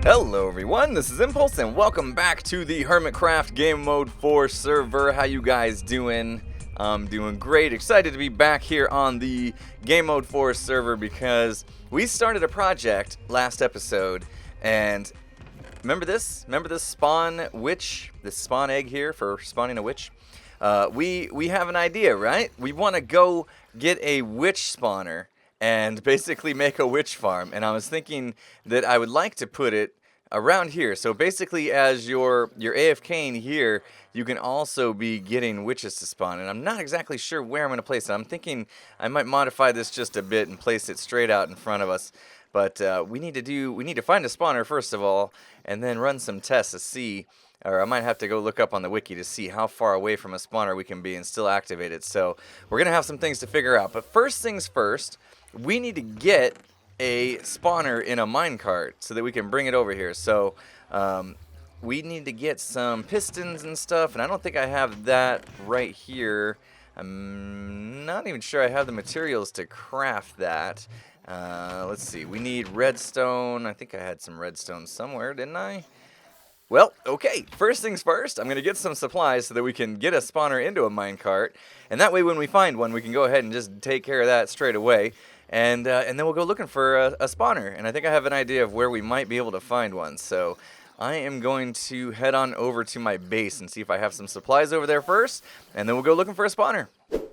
Hello everyone, this is Impulse and welcome back to the HermitCraft Game Mode 4 server. How you guys doing? I'm doing great. Excited to be back here on the Game Mode 4 server because we started a project last episode and remember this? Remember this spawn witch? This spawn egg here for spawning a witch? We have an idea, right? We want to go get a witch spawner and basically make a witch farm. And I was thinking that I would like to put it around here. So basically as you're AFKing here, you can also be getting witches to spawn. And I'm not exactly sure where I'm going to place it. I'm thinking I might modify this just a bit and place it straight out in front of us. But we need to find a spawner first of all, and then run some tests to see, or I might have to go look up on the wiki to see how far away from a spawner we can be and still activate it. So we're going to have some things to figure out. But first things first, we need to get a spawner in a minecart so that we can bring it over here. So we need to get some pistons and stuff, and I don't think I have that right here. I'm not even sure I have the materials to craft that. Let's see, we need redstone. I think I had some redstone somewhere, didn't I? Well, okay, first things first, I'm going to get some supplies so that we can get a spawner into a minecart, and that way when we find one, we can go ahead and just take care of that straight away, and then we'll go looking for a spawner, and I think I have an idea of where we might be able to find one, so I am going to head on over to my base and see if I have some supplies over there first, and then we'll go looking for a spawner.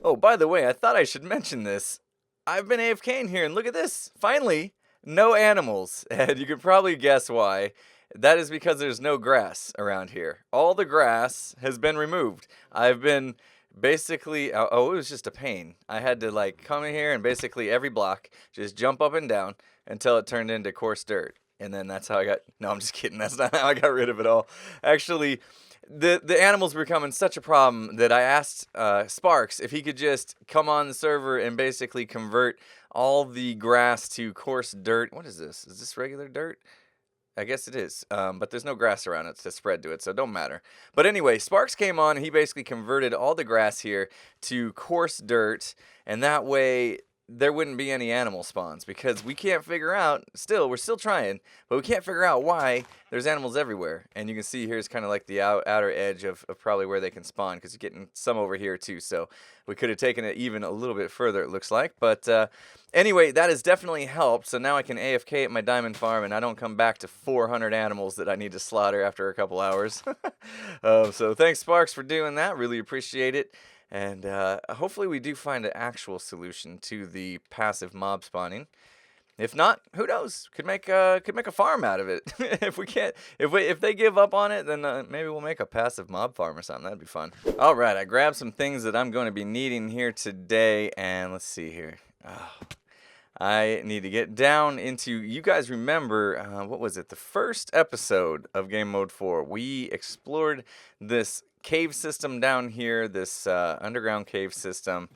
Oh, by the way, I thought I should mention this. I've been AFKing here, and look at this, finally, no animals, and you could probably guess why. That is because there's no grass around here. All the grass has been removed. I've been basically, oh, it was just a pain. I had to like come in here and basically every block just jump up and down until it turned into coarse dirt. And then that's how I got, no, I'm just kidding. That's not how I got rid of it all. Actually, the animals were becoming such a problem that I asked Sparks if he could just come on the server and basically convert all the grass to coarse dirt. What is this? Is this regular dirt? I guess it is, but there's no grass around it to spread to it, so it don't matter. But anyway, Sparks came on, and he basically converted all the grass here to coarse dirt, and that way there wouldn't be any animal spawns, because we can't figure out, we're still trying, but we can't figure out why there's animals everywhere. And you can see here's kind of like the outer edge of probably where they can spawn, because you're getting some over here too, so we could have taken it even a little bit further, it looks like. But anyway, that has definitely helped, so now I can AFK at my diamond farm, and I don't come back to 400 animals that I need to slaughter after a couple hours. So thanks, Sparks, for doing that, really appreciate it. And hopefully we do find an actual solution to the passive mob spawning. If not, who knows? Could make a farm out of it. if they give up on it, then maybe we'll make a passive mob farm or something. That'd be fun. All right, I grabbed some things that I'm going to be needing here today, and let's see here. Oh, I need to get down into. You guys remember what was it? The first episode of Game Mode 4. We explored this cave system down here, this underground cave system,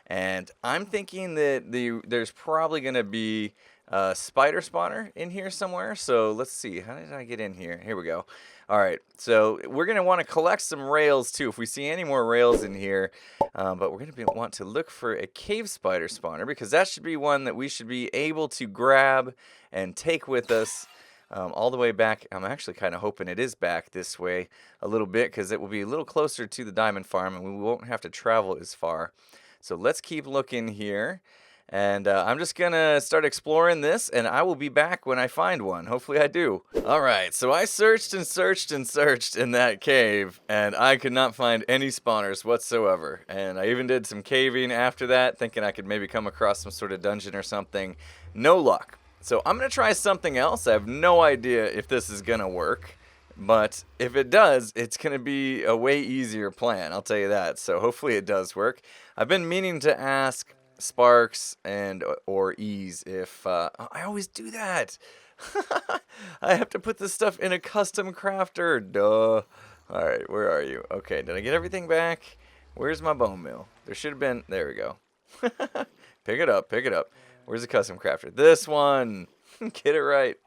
and I'm thinking that there's probably going to be a spider spawner in here somewhere. So let's see, how did I get in here? Here we go. All right, so we're going to want to collect some rails too if we see any more rails in here, but we're going to want to look for a cave spider spawner, because that should be one that we should be able to grab and take with us all the way back. I'm actually kind of hoping it is back this way a little bit, because it will be a little closer to the diamond farm and we won't have to travel as far. So let's keep looking here, and I'm just gonna start exploring this, and I will be back when I find one. Hopefully I do. Alright, so I searched and searched and searched in that cave, and I could not find any spawners whatsoever. And I even did some caving after that, thinking I could maybe come across some sort of dungeon or something. No luck. So I'm going to try something else. I have no idea if this is going to work, but if it does, it's going to be a way easier plan, I'll tell you that. So hopefully it does work. I've been meaning to ask Sparks or Ease if, I always do that. I have to put this stuff in a custom crafter, duh. Alright, where are you? Okay, did I get everything back? Where's my bone meal? There should have been, there we go. Pick it up, pick it up. Where's the custom crafter? This one. Get it right.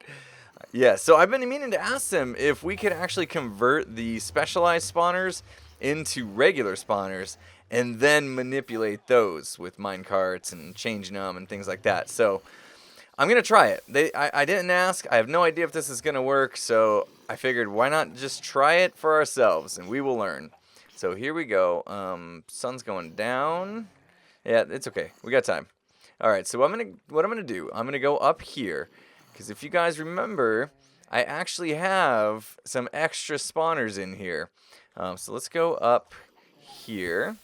Yeah, so I've been meaning to ask them if we could actually convert the specialized spawners into regular spawners and then manipulate those with minecarts and changing them and things like that. So I'm going to try it. I didn't ask. I have no idea if this is going to work, so I figured why not just try it for ourselves, and we will learn. So here we go. Sun's going down. Yeah, it's okay. We got time. All right, so what I'm gonna do, I'm gonna go up here, because if you guys remember, I actually have some extra spawners in here. So let's go up here.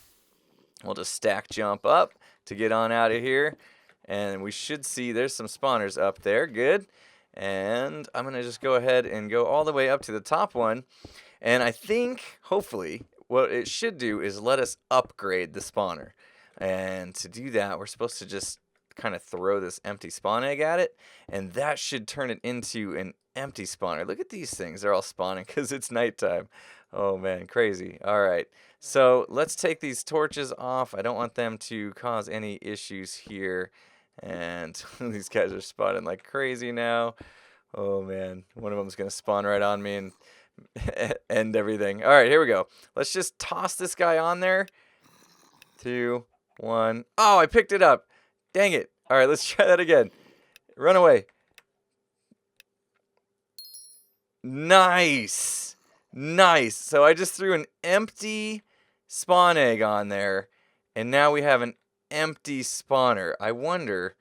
We'll just stack jump up to get on out of here. And we should see there's some spawners up there. Good. And I'm going to just go ahead and go all the way up to the top one. And I think, hopefully, what it should do is let us upgrade the spawner. And to do that, we're supposed to just kind of throw this empty spawn egg at it. And that should turn it into an empty spawner. Look at these things. They're all spawning because it's nighttime. Oh, man, crazy. All right. So let's take these torches off. I don't want them to cause any issues here. And these guys are spawning like crazy now. Oh, man. One of them's going to spawn right on me and end everything. All right, here we go. Let's just toss this guy on there. 2, 1. Oh, I picked it up. Dang it. All right, let's try that again. Run away. Nice. Nice. So I just threw an empty spawn egg on there, and now we have an empty spawner. I wonder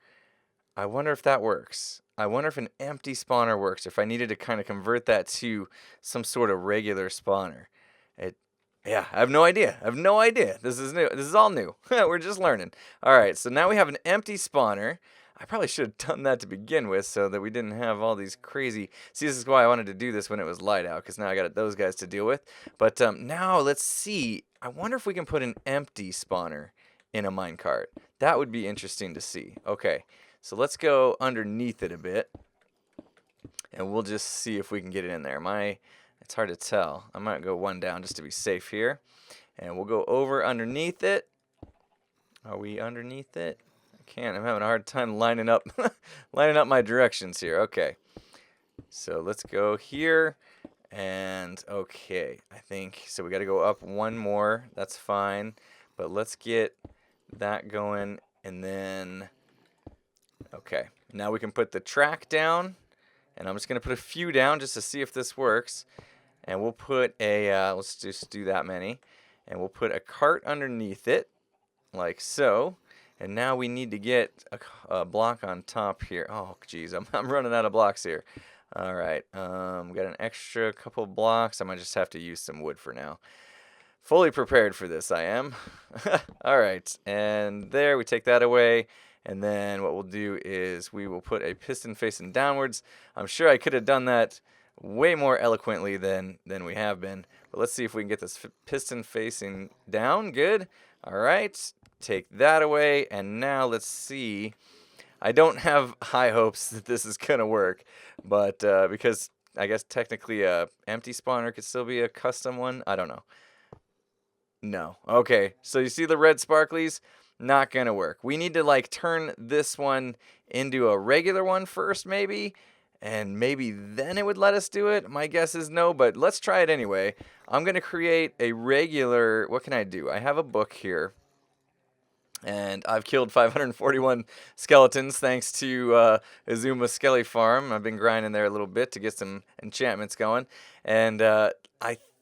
if that works. I wonder if an empty spawner works, if I needed to kind of convert that to some sort of regular spawner. Yeah, I have no idea. This is new. This is all new. We're just learning. All right, so now we have an empty spawner. I probably should have done that to begin with so that we didn't have all these crazy... See, this is why I wanted to do this when it was light out, because now I got those guys to deal with. But now let's see. I wonder if we can put an empty spawner in a minecart. That would be interesting to see. Okay, so let's go underneath it a bit, and we'll just see if we can get it in there. It's hard to tell. I might go one down just to be safe here. And we'll go over underneath it. Are we underneath it? I can't. I'm having a hard time lining up my directions here. Okay. So let's go here. And okay. I think so we got to go up one more. That's fine. But let's get that going, and then okay. Now we can put the track down. And I'm just going to put a few down just to see if this works. And we'll put a, let's just do that many. And we'll put a cart underneath it, like so. And now we need to get a block on top here. Oh, geez, I'm running out of blocks here. All right, we got an extra couple blocks. I might just have to use some wood for now. Fully prepared for this, I am. All right, and there, we take that away. And then what we'll do is we will put a piston facing downwards. I'm sure I could have done that way more eloquently than we have been. But let's see if we can get this piston facing down. Good. All right. Take that away. And now let's see. I don't have high hopes that this is going to work. But because I guess technically a empty spawner could still be a custom one. I don't know. No. Okay. So you see the red sparklies? Not gonna work. We need to like turn this one into a regular one first, maybe, and maybe then it would let us do it. My guess is no, but let's try it anyway. I'm gonna create a regular. What can I do? I have a book here, and I've killed 541 skeletons thanks to Azuma Skelly Farm. I've been grinding there a little bit to get some enchantments going, and I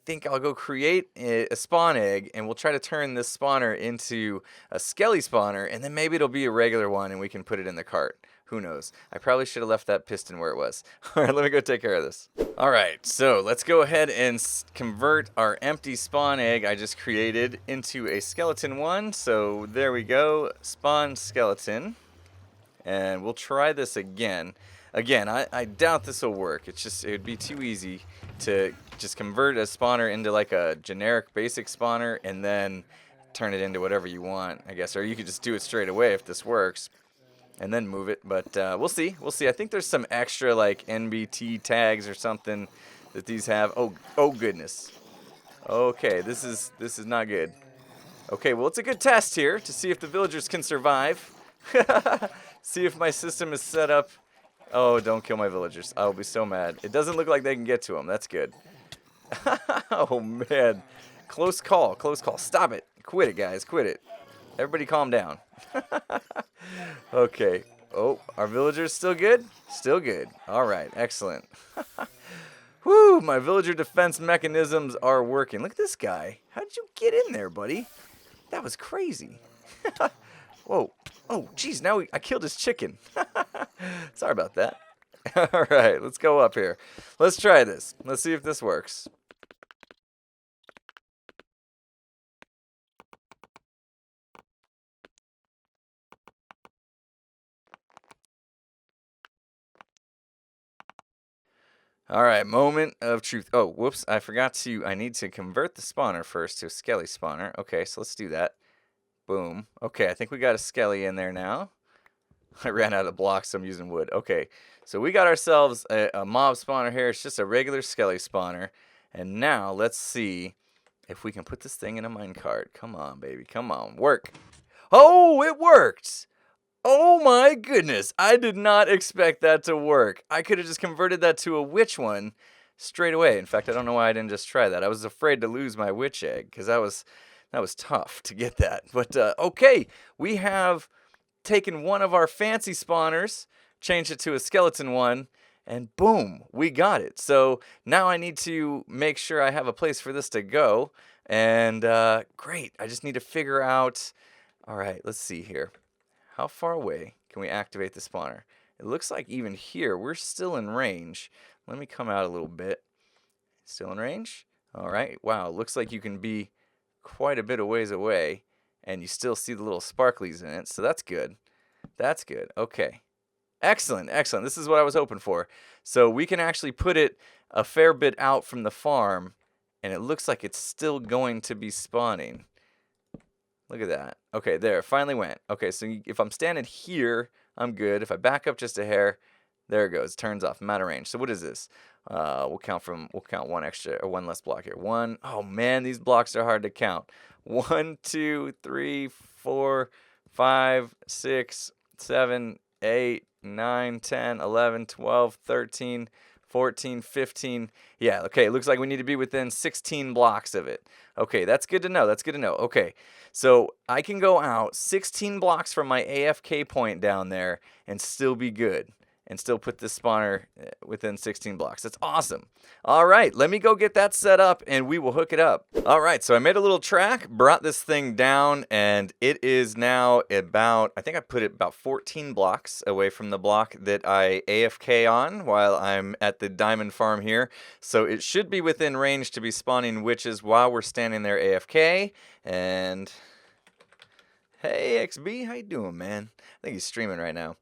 think I'll go create a spawn egg, and we'll try to turn this spawner into a skelly spawner, and then maybe it'll be a regular one and we can put it in the cart. Who knows? I probably should have left that piston where it was. All right, let me go take care of this. All right, so let's go ahead and convert our empty spawn egg I just created into a skeleton one. So there we go, spawn skeleton. And we'll try this again. Again, I doubt this will work. It would be too easy to just convert a spawner into like a generic basic spawner and then turn it into whatever you want, I guess. Or you could just do it straight away if this works and then move it. But we'll see. We'll see. I think there's some extra like NBT tags or something that these have. Oh goodness. Okay, this is not good. Okay, well, it's a good test here to see if the villagers can survive. See if my system is set up. Oh, don't kill my villagers. I'll be so mad. It doesn't look like they can get to them. That's good. Oh, man. Close call. Close call. Stop it. Quit it, guys. Quit it. Everybody calm down. Okay. Oh, our villager's still good? Still good. All right, excellent. Whew, my villager defense mechanisms are working. Look at this guy. How did you get in there, buddy? That was crazy. Whoa. Oh, geez, now I killed his chicken. Sorry about that. All right, let's go up here. Let's try this. Let's see if this works. All right, moment of truth. Oh, whoops, I need to convert the spawner first to a skelly spawner. Okay, so let's do that. Boom. Okay, I think we got a skelly in there now. I ran out of blocks, so I'm using wood. Okay, so we got ourselves a mob spawner here. It's just a regular skelly spawner. And now let's see if we can put this thing in a minecart. Come on, baby. Come on. Work. Oh, it worked. Oh my goodness. I did not expect that to work. I could have just converted that to a witch one straight away. In fact, I don't know why I didn't just try that. I was afraid to lose my witch egg because that was tough to get that. But okay, we have taken one of our fancy spawners, changed it to a skeleton one, and boom, we got it. So now I need to make sure I have a place for this to go. And great, I just need to figure out, all right, let's see here. How far away can we activate the spawner? It looks like even here, we're still in range. Let me come out a little bit. Still in range? All right, wow, looks like you can be quite a bit of ways away, and you still see the little sparklies in it, so that's good. That's good. Okay. Excellent, excellent. This is what I was hoping for. So we can actually put it a fair bit out from the farm, and it looks like it's still going to be spawning. Look at that. Okay, there, finally went. Okay, so if I'm standing here, I'm good. If I back up just a hair, there it goes. Turns off. I'm out of range. So what is this? We'll count one extra or one less block here. One. Oh man, these blocks are hard to count. 1, 2, 3, 4, 5, 6, 7, 8, 9, 10, 11, 12, 13, 14, 15. Yeah, okay, it looks like we need to be within 16 blocks of it. Okay, that's good to know. That's good to know. Okay, so I can go out 16 blocks from my AFK point down there and still be good. And still put this spawner within 16 blocks. That's awesome. All right, let me go get that set up and we will hook it up. All right, so I made a little track, brought this thing down, and it is now about, I think I put it about 14 blocks away from the block that I AFK on while I'm at the diamond farm here. So it should be within range to be spawning witches while we're standing there AFK. And hey, XB, how you doing, man? I think he's streaming right now.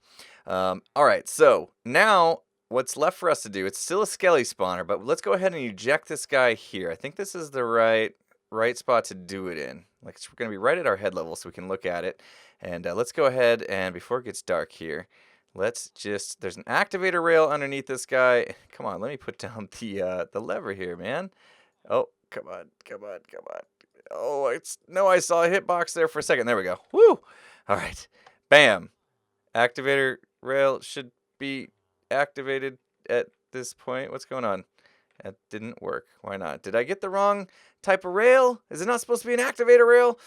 All right, so now what's left for us to do, it's still a skelly spawner, but let's go ahead and eject this guy here. I think this is the right spot to do it in. Like, we're going to be right at our head level so we can look at it. And let's go ahead and before it gets dark here, let's just, there's an activator rail underneath this guy. Come on, let me put down the lever here, man. Oh, come on, come on, come on. Oh, I saw a hitbox there for a second. There we go. Woo! All right, bam. Activator rail should be activated at this point. What's going on? That didn't work. Why not? Did I get the wrong type of rail? Is it not supposed to be an activator rail?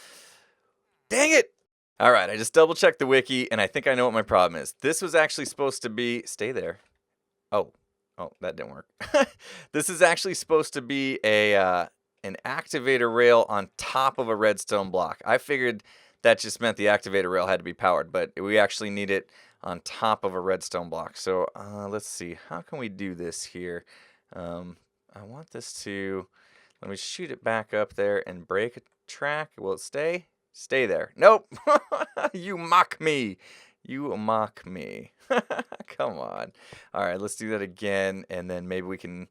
Dang it! All right, I just double-checked the wiki, and I think I know what my problem is. This was actually supposed to be... Stay there. Oh, that didn't work. This is actually supposed to be an activator rail on top of a redstone block. I figured that just meant the activator rail had to be powered, but we actually need it on top of a redstone block. So let's see, how can we do this here? I want this to, let me shoot it back up there and break a track. Will it stay? Stay there. Nope. You mock me. You mock me. Come on. All right, let's do that again, and then maybe we can,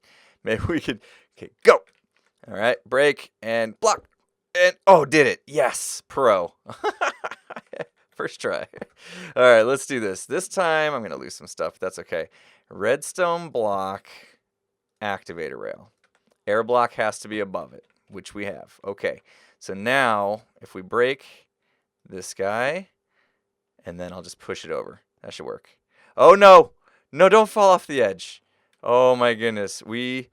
okay, go. All right, break and block. And, oh, did it. Yes, pro. First try. All right, let's do this. This time, I'm going to lose some stuff, but that's okay. Redstone block, activator rail. Air block has to be above it, which we have. Okay, so now, if we break this guy, and then I'll just push it over. That should work. Oh, no. No, don't fall off the edge. Oh, my goodness. We're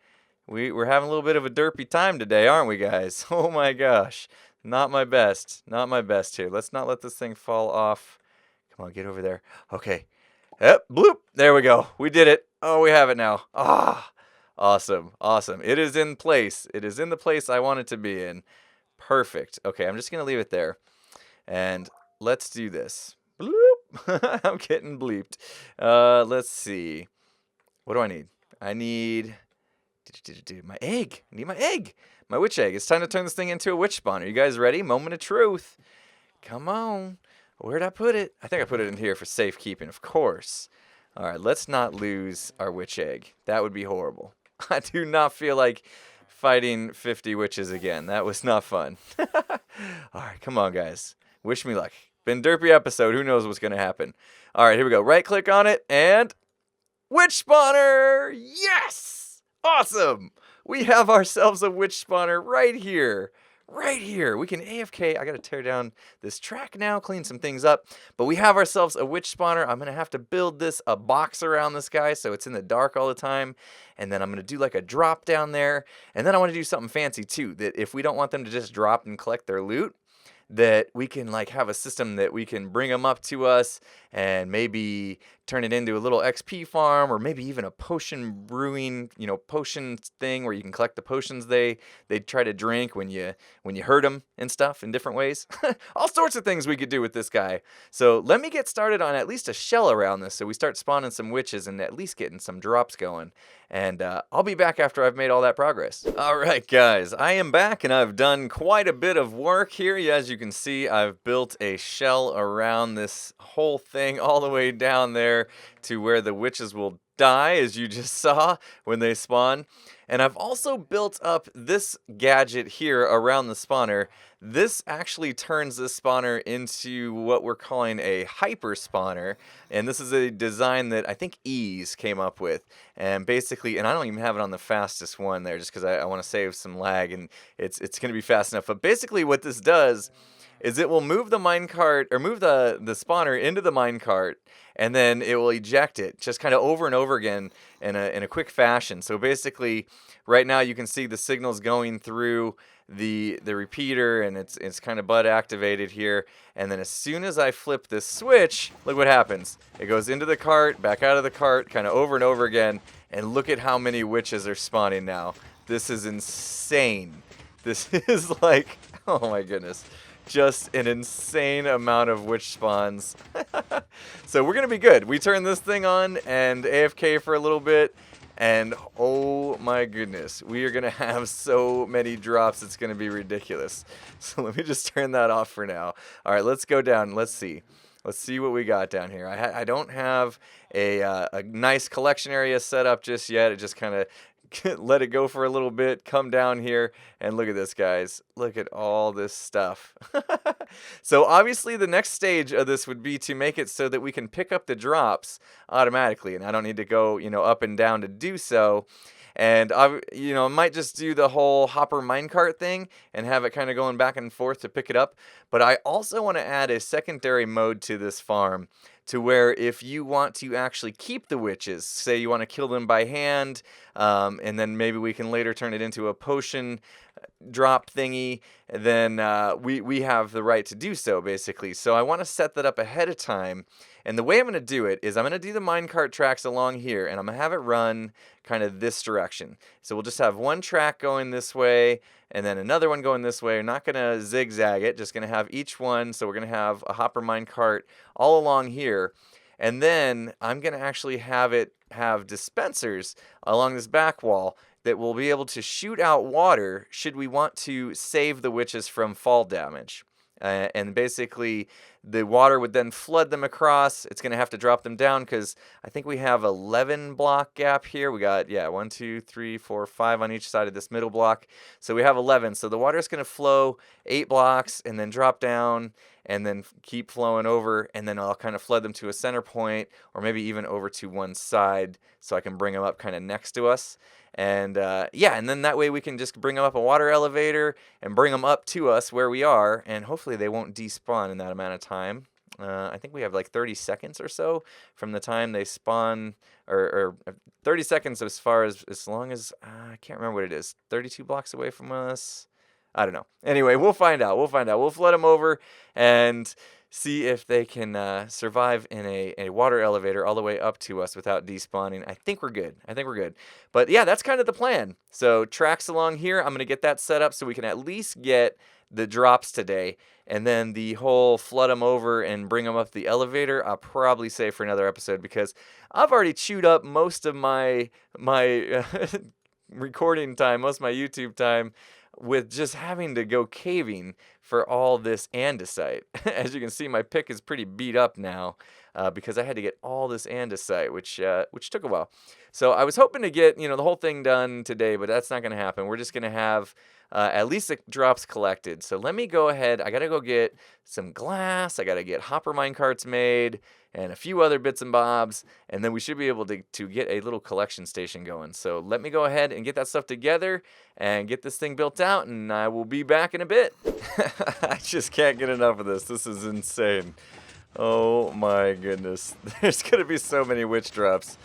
having a little bit of a derpy time today, aren't we, guys? Oh my gosh. Not my best. Not my best here. Let's not let this thing fall off. Come on, get over there. Okay. Yep, bloop. There we go. We did it. Oh, we have it now. Ah, awesome, awesome. It is in place. It is in the place I want it to be in. Perfect. Okay, I'm just going to leave it there. And let's do this. Bloop. I'm getting bleeped. Let's see. What do I need? I need my egg. I need my egg. My witch egg. It's time to turn this thing into a witch spawn. Are you guys ready? Moment of truth. Come on. Where'd I put it? I think I put it in here for safekeeping, of course. All right, let's not lose our witch egg. That would be horrible. I do not feel like fighting 50 witches again. That was not fun. All right, come on, guys. Wish me luck. Been derpy episode. Who knows what's going to happen? All right, here we go. Right-click on it, and witch spawner! Yes! Awesome! We have ourselves a witch spawner right here. Right here. We can AFK. I got to tear down this track now, clean some things up. But we have ourselves a witch spawner. I'm going to have to build a box around this guy so it's in the dark all the time. And then I'm going to do like a drop down there. And then I want to do something fancy too, that if we don't want them to just drop and collect their loot, that we can like have a system that we can bring them up to us and maybe turn it into a little XP farm, or maybe even a potion brewing, potion thing where you can collect the potions they try to drink when you hurt them and stuff in different ways. All sorts of things we could do with this guy. So let me get started on at least a shell around this so we start spawning some witches and at least getting some drops going. And I'll be back after I've made all that progress. All right, guys, I am back and I've done quite a bit of work here. As you can see, I've built a shell around this whole thing all the way down there to where the witches will die, as you just saw when they spawn. And I've also built up this gadget here around the spawner. This actually turns this spawner into what we're calling a hyper spawner. And this is a design that I think Ease came up with. And basically, and I don't even have it on the fastest one there just because I want to save some lag, and it's going to be fast enough. But basically what this does is it will move the minecart, or move the spawner into the minecart, and then it will eject it just kind of over and over again in a quick fashion. So basically, right now you can see the signals going through the repeater, and it's kind of butt activated here. And then as soon as I flip this switch, look what happens. It goes into the cart, back out of the cart, kind of over and over again. And look at how many witches are spawning now. This is insane. This is like, oh my goodness, just an insane amount of witch spawns. So we're going to be good. We turn this thing on and AFK for a little bit, and oh my goodness, we are going to have so many drops, it's going to be ridiculous. So let me just turn that off for now. All right, let's go down. Let's see. Let's see what we got down here. I don't have a nice collection area set up just yet. It just kind of let it go for a little bit, come down here, and look at this, guys. Look at all this stuff. So obviously the next stage of this would be to make it so that we can pick up the drops automatically, and I don't need to go, up and down to do so. And I might just do the whole hopper minecart thing and have it kind of going back and forth to pick it up. But I also want to add a secondary mode to this farm, to where if you want to actually keep the witches, say you want to kill them by hand, and then maybe we can later turn it into a potion drop thingy, then we have the right to do so, basically. So I want to set that up ahead of time. And the way I'm going to do it is I'm going to do the minecart tracks along here, and I'm going to have it run kind of this direction. So we'll just have one track going this way, and then another one going this way. We're not going to zigzag it, just going to have each one. So we're going to have a hopper minecart all along here. And then I'm going to actually have dispensers along this back wall that will be able to shoot out water should we want to save the witches from fall damage. And basically, the water would then flood them across. It's going to have to drop them down because I think we have 11 block gap here. We got, 1, 2, 3, 4, 5 on each side of this middle block. So we have 11. So the water is going to flow 8 blocks and then drop down and then keep flowing over. And then I'll kind of flood them to a center point, or maybe even over to one side so I can bring them up kind of next to us. And and then that way we can just bring them up a water elevator and bring them up to us where we are, and hopefully they won't despawn in that amount of time. I think we have like 30 seconds or so from the time they spawn, or 30 seconds as long as, I can't remember what it is, 32 blocks away from us. I don't know. Anyway, we'll find out. We'll flood them over and see if they can survive in a water elevator all the way up to us without despawning. I think we're good. I think we're good. But yeah, that's kind of the plan. So tracks along here, I'm going to get that set up so we can at least get the drops today. And then the whole flood them over and bring them up the elevator, I'll probably save for another episode because I've already chewed up most of my recording time, most of my YouTube time with just having to go caving for all this andesite. As you can see, my pick is pretty beat up now because I had to get all this andesite, which took a while. So I was hoping to get the whole thing done today, but that's not going to happen. We're just going to have at least the drops collected. So let me go ahead. I got to go get some glass. I got to get hopper minecarts made and a few other bits and bobs, and then we should be able to get a little collection station going. So let me go ahead and get that stuff together and get this thing built out, and I will be back in a bit. I just can't get enough of this. This is insane. Oh my goodness. There's going to be so many witch drops.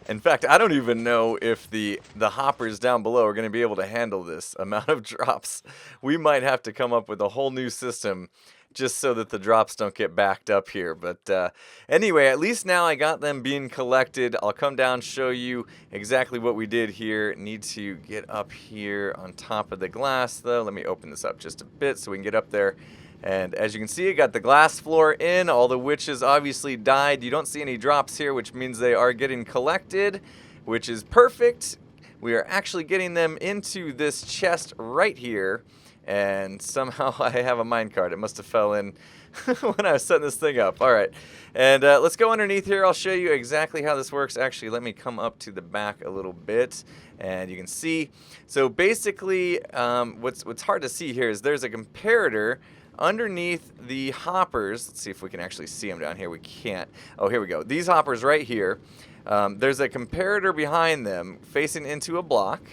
In fact, I don't even know if the hoppers down below are going to be able to handle this amount of drops. We might have to come up with a whole new system just so that the drops don't get backed up here. But anyway, at least now I got them being collected. I'll come down, show you exactly what we did here. Need to get up here on top of the glass, though. Let me open this up just a bit so we can get up there. And as you can see, I got the glass floor in. All the witches obviously died. You don't see any drops here, which means they are getting collected, which is perfect. We are actually getting them into this chest right here. And somehow I have a minecart. It must have fell in when I was setting this thing up. All right. And let's go underneath here. I'll show you exactly how this works. Actually, let me come up to the back a little bit. And you can see. So basically, what's hard to see here is there's a comparator underneath the hoppers. Let's see if we can actually see them down here. We can't. Oh, here we go. These hoppers right here. There's a comparator behind them facing into a block.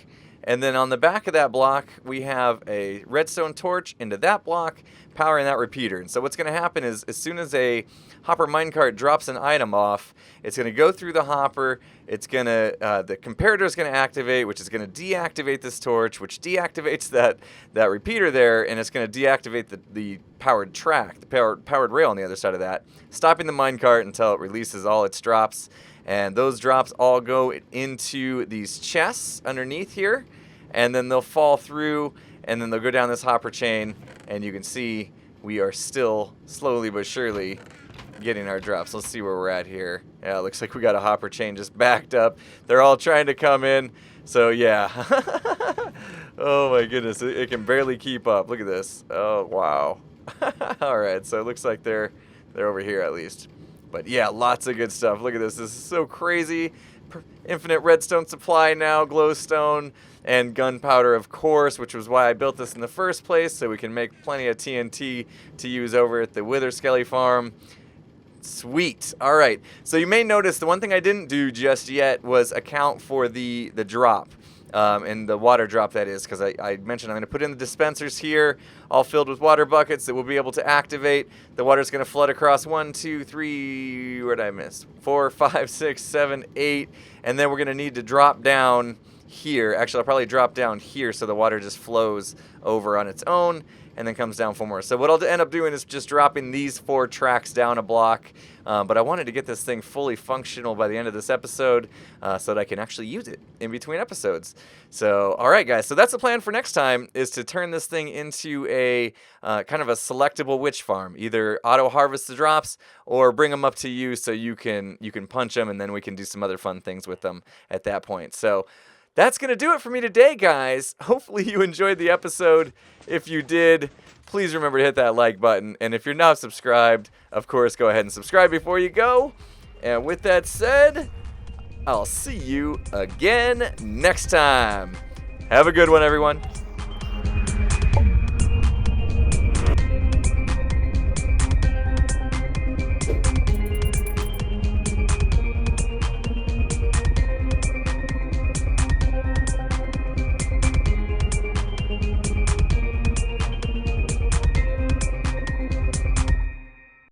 And then on the back of that block, we have a redstone torch into that block, powering that repeater. And so what's going to happen is as soon as a hopper minecart drops an item off, it's going to go through the hopper. It's going to, the comparator is going to activate, which is going to deactivate this torch, which deactivates that repeater there, and it's going to deactivate the powered track, the powered rail on the other side of that, stopping the minecart until it releases all its drops. And those drops all go into these chests underneath here, and then they'll fall through, and then they'll go down this hopper chain, and you can see we are still slowly but surely getting our drops. Let's see where we're at here. Yeah, it looks like we got a hopper chain just backed up. They're all trying to come in, so yeah. Oh my goodness, it can barely keep up. Look at this. Oh, wow. All right, so it looks like they're over here at least. But yeah, lots of good stuff. Look at this. This is so crazy. Infinite redstone supply now, glowstone, and gunpowder, of course, which was why I built this in the first place, so we can make plenty of TNT to use over at the Wither Skelly farm. Sweet. All right. So you may notice the one thing I didn't do just yet was account for the drop. And the water drop, that is, because I mentioned I'm going to put in the dispensers here, all filled with water buckets that we'll be able to activate. The water's going to flood across 1, 2, 3, where did I miss? 4, 5, 6, 7, 8, and then we're going to need to drop down here. Actually, I'll probably drop down here so the water just flows over on its own and then comes down 4 more. So what I'll end up doing is just dropping these 4 tracks down a block. But I wanted to get this thing fully functional by the end of this episode so that I can actually use it in between episodes. So, all right, guys. So that's the plan for next time, is to turn this thing into a kind of a selectable witch farm. Either auto-harvest the drops or bring them up to you so you can punch them, and then we can do some other fun things with them at that point. So that's going to do it for me today, guys. Hopefully you enjoyed the episode. If you did, please remember to hit that like button. And if you're not subscribed, of course, go ahead and subscribe before you go. And with that said, I'll see you again next time. Have a good one, everyone.